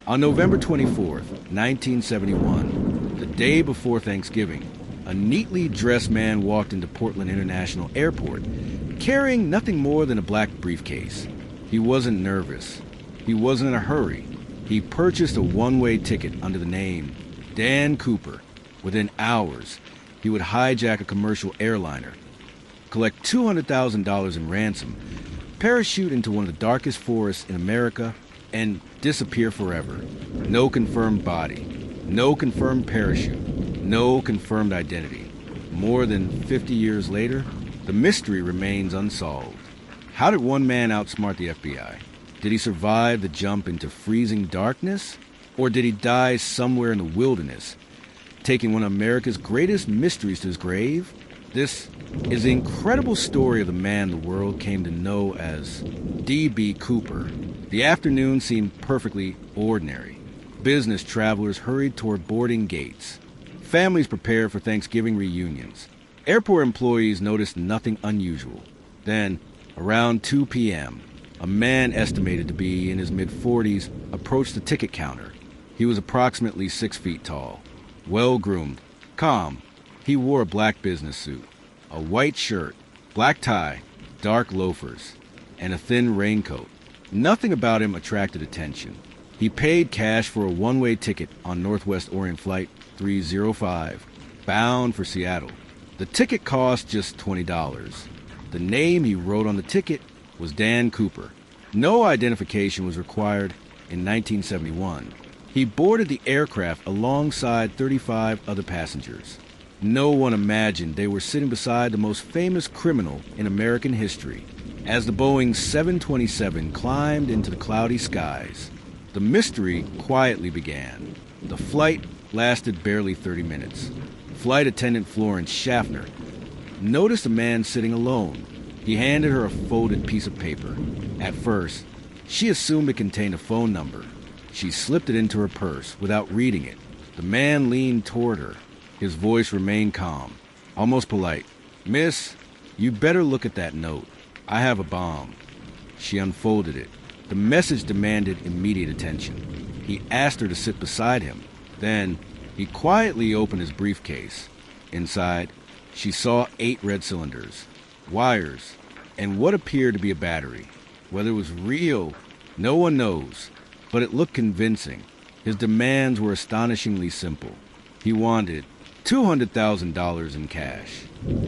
On November 24th, 1971, the day before Thanksgiving, a neatly dressed man walked into Portland International Airport carrying nothing more than a black briefcase. He wasn't nervous. He wasn't in a hurry. He purchased a one-way ticket under the name Dan Cooper. Within hours, he would hijack a commercial airliner, collect $200,000 in ransom, parachute into one of the darkest forests in America, and disappear forever. No confirmed body, no confirmed parachute, no confirmed identity. More than 50 years later, the mystery remains unsolved. How did one man outsmart the FBI? Did he survive the jump into freezing darkness? Or did he die somewhere in the wilderness, taking one of America's greatest mysteries to his grave? This is the incredible story of the man the world came to know as D.B. Cooper. The afternoon seemed perfectly ordinary. Business travelers hurried toward boarding gates. Families prepared for Thanksgiving reunions. Airport employees noticed nothing unusual. Then, around 2 p.m., a man estimated to be in his mid-40s approached the ticket counter. He was approximately 6 feet tall, well-groomed, calm. He wore a black business suit, a white shirt, black tie, dark loafers, and a thin raincoat. Nothing about him attracted attention. He paid cash for a one-way ticket on Northwest Orient Flight 305, bound for Seattle. The ticket cost just $20. The name he wrote on the ticket was Dan Cooper. No identification was required in 1971. He boarded the aircraft alongside 35 other passengers. No one imagined they were sitting beside the most famous criminal in American history. As the Boeing 727 climbed into the cloudy skies, the mystery quietly began. The flight lasted barely 30 minutes. Flight attendant Florence Schaffner noticed a man sitting alone. He handed her a folded piece of paper. At first, she assumed it contained a phone number. She slipped it into her purse without reading it. The man leaned toward her. His voice remained calm, almost polite. "Miss, you better look at that note. I have a bomb." She unfolded it. The message demanded immediate attention. He asked her to sit beside him. Then, he quietly opened his briefcase. Inside, she saw 8 red cylinders, wires, and what appeared to be a battery. Whether it was real, no one knows, but it looked convincing. His demands were astonishingly simple. He wanted $200,000 in cash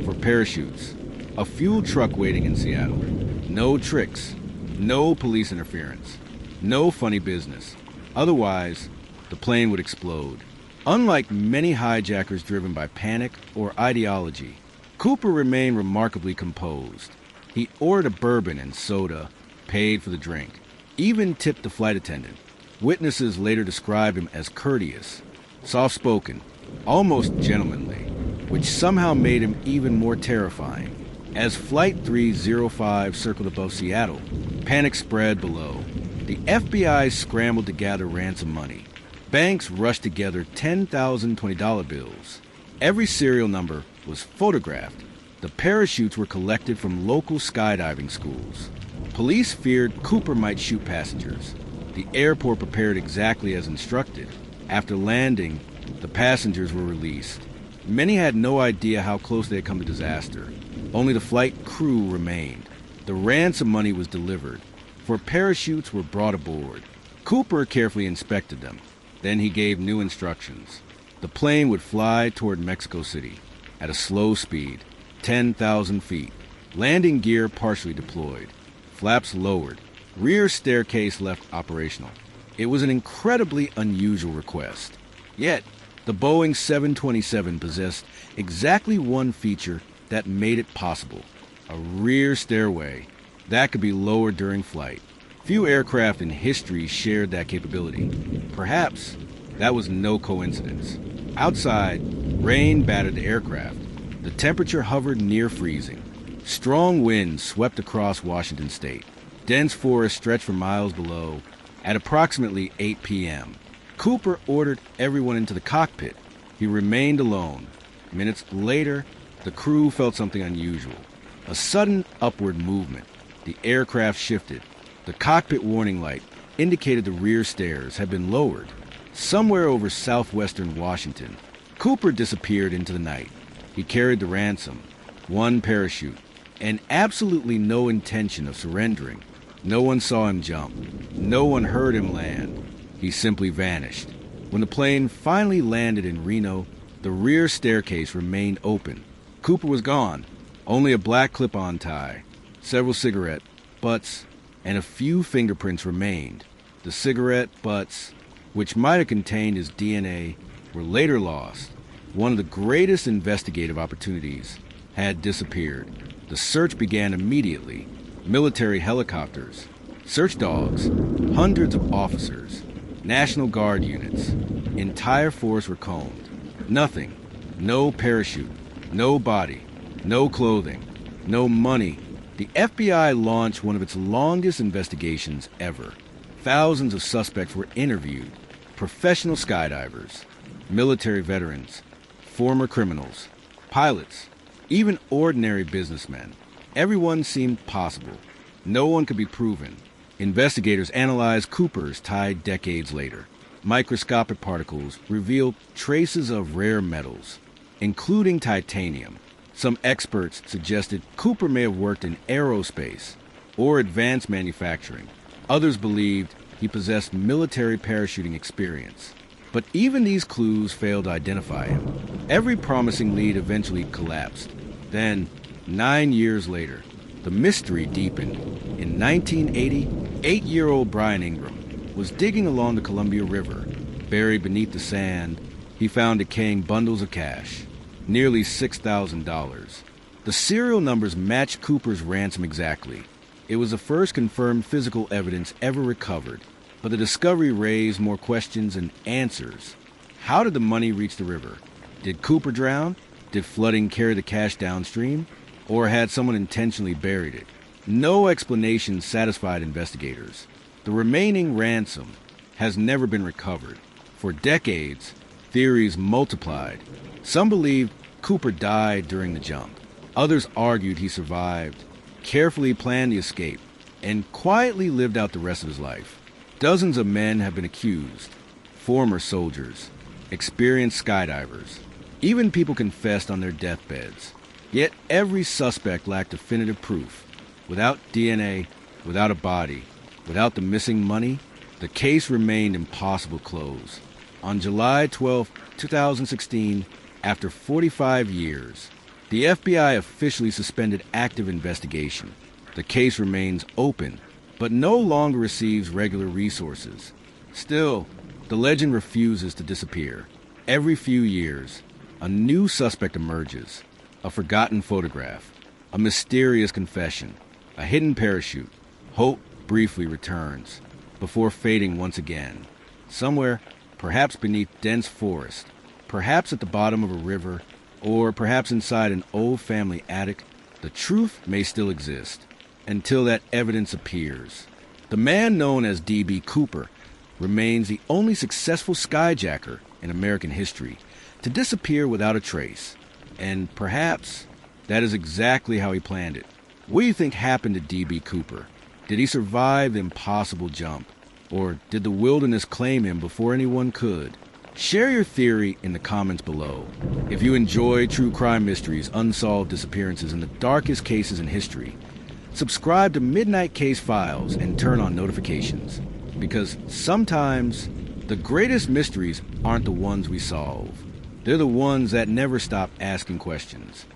for parachutes, a fuel truck waiting in Seattle, no tricks, no police interference, no funny business. Otherwise, the plane would explode. Unlike many hijackers driven by panic or ideology, Cooper remained remarkably composed. He ordered a bourbon and soda, paid for the drink, even tipped the flight attendant. Witnesses later described him as courteous, soft-spoken, almost gentlemanly, which somehow made him even more terrifying. As Flight 305 circled above Seattle, panic spread below. The FBI scrambled to gather ransom money. Banks rushed together 10,000 $20 bills. Every serial number was photographed. The parachutes were collected from local skydiving schools. Police feared Cooper might shoot passengers. The airport prepared exactly as instructed. After landing, the passengers were released. Many had no idea how close they had come to disaster. Only the flight crew remained. The ransom money was delivered, for parachutes were brought aboard. Cooper carefully inspected them. Then he gave new instructions. The plane would fly toward Mexico City at a slow speed, 10,000 feet. Landing gear partially deployed. Flaps lowered. Rear staircase left operational. It was an incredibly unusual request. Yet, the Boeing 727 possessed exactly one feature that made it possible: a rear stairway that could be lowered during flight. Few aircraft in history shared that capability. Perhaps that was no coincidence. Outside, rain battered the aircraft. The temperature hovered near freezing. Strong winds swept across Washington state. Dense forest stretched for miles below. At approximately 8 p.m., Cooper ordered everyone into the cockpit. He remained alone. Minutes later, the crew felt something unusual. A sudden upward movement. The aircraft shifted. The cockpit warning light indicated the rear stairs had been lowered somewhere over southwestern Washington. Cooper disappeared into the night. He carried the ransom, one parachute, and absolutely no intention of surrendering. No one saw him jump. No one heard him land. He simply vanished. When the plane finally landed in Reno, the rear staircase remained open. Cooper was gone. Only a black clip-on tie, several cigarette butts, and a few fingerprints remained. The cigarette butts, which might have contained his DNA, were later lost. One of the greatest investigative opportunities had disappeared. The search began immediately. Military helicopters, search dogs, hundreds of officers, National Guard units, entire force were combed. Nothing. No parachute, no body, no clothing, no money. The FBI launched one of its longest investigations ever. Thousands of suspects were interviewed. Professional skydivers, military veterans, former criminals, pilots, even ordinary businessmen. Everyone seemed possible. No one could be proven. Investigators analyzed Cooper's tie decades later. Microscopic particles revealed traces of rare metals, including titanium. Some experts suggested Cooper may have worked in aerospace or advanced manufacturing. Others believed he possessed military parachuting experience. But even these clues failed to identify him. Every promising lead eventually collapsed. Then, 9 years later, the mystery deepened. In 1980, 8-year-old Brian Ingram was digging along the Columbia River. Buried beneath the sand, he found decaying bundles of cash, nearly $6,000. The serial numbers matched Cooper's ransom exactly. It was the first confirmed physical evidence ever recovered, but the discovery raised more questions than answers. How did the money reach the river? Did Cooper drown? Did flooding carry the cash downstream? Or had someone intentionally buried it? No explanation satisfied investigators. The remaining ransom has never been recovered. For decades, theories multiplied. Some believed Cooper died during the jump. Others argued he survived, carefully planned the escape, and quietly lived out the rest of his life. Dozens of men have been accused. Former soldiers, experienced skydivers, even people confessed on their deathbeds. Yet every suspect lacked definitive proof. Without DNA, without a body, without the missing money, the case remained impossible to close. On July 12, 2016, after 45 years, the FBI officially suspended active investigation. The case remains open, but no longer receives regular resources. Still, the legend refuses to disappear. Every few years, a new suspect emerges. A forgotten photograph, a mysterious confession, a hidden parachute. Hope briefly returns, before fading once again. Somewhere, perhaps beneath dense forest, perhaps at the bottom of a river, or perhaps inside an old family attic, the truth may still exist, until that evidence appears. The man known as D.B. Cooper remains the only successful skyjacker in American history to disappear without a trace. And perhaps that is exactly how he planned it. What do you think happened to D.B. Cooper? Did he survive the impossible jump? Or did the wilderness claim him before anyone could? Share your theory in the comments below. If you enjoy true crime mysteries, unsolved disappearances, and the darkest cases in history, subscribe to Midnight Case Files and turn on notifications. Because sometimes the greatest mysteries aren't the ones we solve. They're the ones that never stop asking questions.